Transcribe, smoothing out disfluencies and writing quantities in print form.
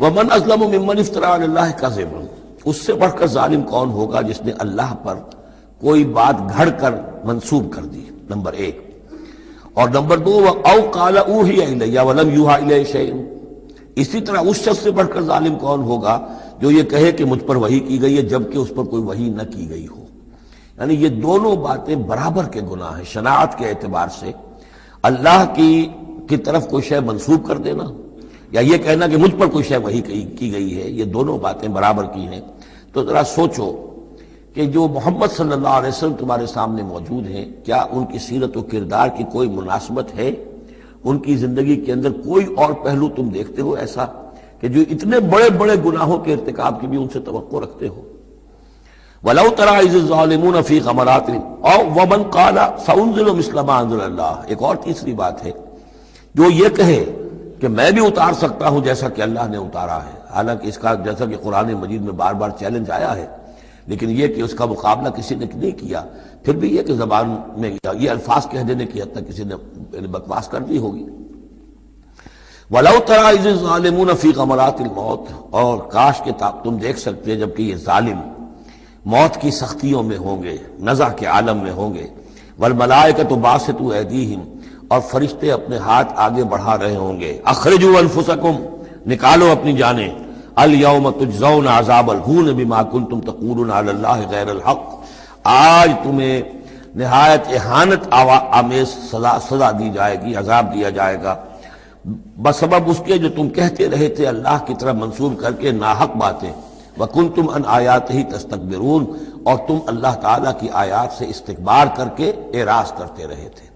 ومن اظلم ممن افترى علی اللہ کذبا، اس سے بڑھ کر ظالم کون ہوگا جس نے اللہ پر کوئی بات گھڑ کر منسوب کر دی، نمبر ایک۔ اور نمبر دو، او قال اوحی الی ولم یوحى الی شیء، اسی طرح اس شخص سے بڑھ کر ظالم کون ہوگا جو یہ کہے کہ مجھ پر وحی کی گئی ہے جبکہ اس پر کوئی وحی نہ کی گئی ہو۔ یعنی یہ دونوں باتیں برابر کے گناہ ہیں شناعت کے اعتبار سے، اللہ کی طرف کوئی شے منسوب کر دینا یا یہ کہنا کہ مجھ پر کوئی شے وحی کی گئی ہے، یہ دونوں باتیں برابر کی ہیں۔ تو ذرا سوچو کہ جو محمد صلی اللہ علیہ وسلم تمہارے سامنے موجود ہیں، کیا ان کی سیرت و کردار کی کوئی مناسبت ہے؟ ان کی زندگی کے اندر کوئی اور پہلو تم دیکھتے ہو ایسا کہ جو اتنے بڑے بڑے گناہوں کے ارتکاب کی بھی ان سے توقع رکھتے ہو؟ وَلَوْ تَرَىٰ إِذِ الظَّالِمُونَ فِي غَمَرَاتِ أَوْ وَمَنْ قَالَ سَأُنزِلُ مِثْلَ مَا أَنزَلَ اللَّهُ، ایک اور تیسری بات ہے جو یہ کہے کہ میں بھی اتار سکتا ہوں جیسا کہ اللہ نے اتارا ہے، حالانکہ اس کا جیسا کہ قرآن مجید میں بار بار چیلنج آیا ہے، لیکن یہ کہ اس کا مقابلہ کسی نے نہیں کیا، پھر بھی یہ کہ زبان میں یہ الفاظ کہہ دینے کی حد تک کسی نے بکواس کر دی ہوگی۔ وَلَوْ تَرَىٰ إِذِ الظَّالِمُونَ فِي غَمَرَاتِ الْمَوْتِ، اور کاش کہ تم دیکھ سکتے جبکہ یہ ظالم موت کی سختیوں میں ہوں گے، نزع کے عالم میں ہوں گے، وَالْمَلَائِكَةُ بَاسِطُو أَيْدِيهِمْ، اور فرشتے اپنے ہاتھ آگے بڑھا رہے ہوں گے، اخرجوا انفسکم، نکالو اپنی جانیں، الیوم تجزون عذاب الہون بما کنتم تقولون علی اللہ غیر الحق، آج تمہیں نہایت اہانت آمیز سزا دی جائے گی، عذاب دیا جائے گا بسبب اس کے جو تم کہتے رہے تھے اللہ کی طرف منسوب کر کے ناحق باتیں، وکنتم عن آیاتہ تستکبرون، اور تم اللہ تعالیٰ کی آیات سے استکبار کر کے اعراض کرتے رہے تھے۔